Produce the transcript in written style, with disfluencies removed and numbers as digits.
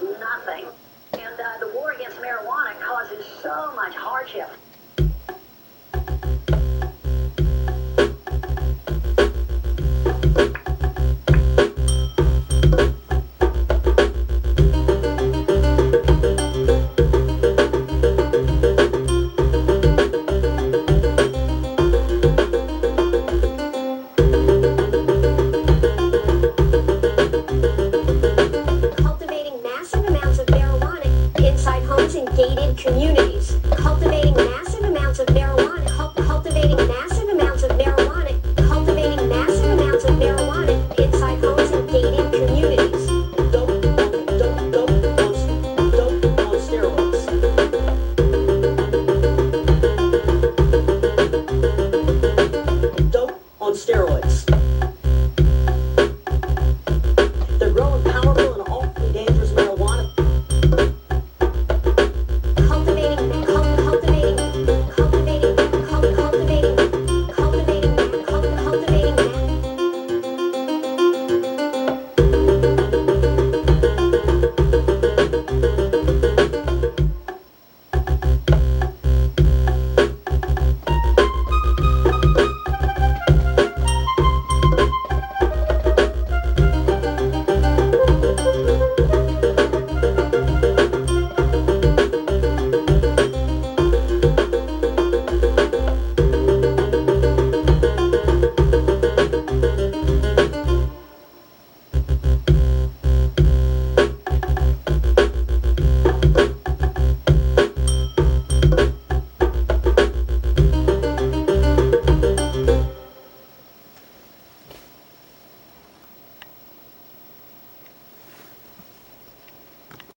is nothing. And the war against marijuana causes so much hardship. Gated communities, cultivating massive amounts of marijuana, cultivating massive amounts of marijuana, cultivating massive amounts of marijuana inside homes and gated communities. Dope on steroids. Dope on steroids.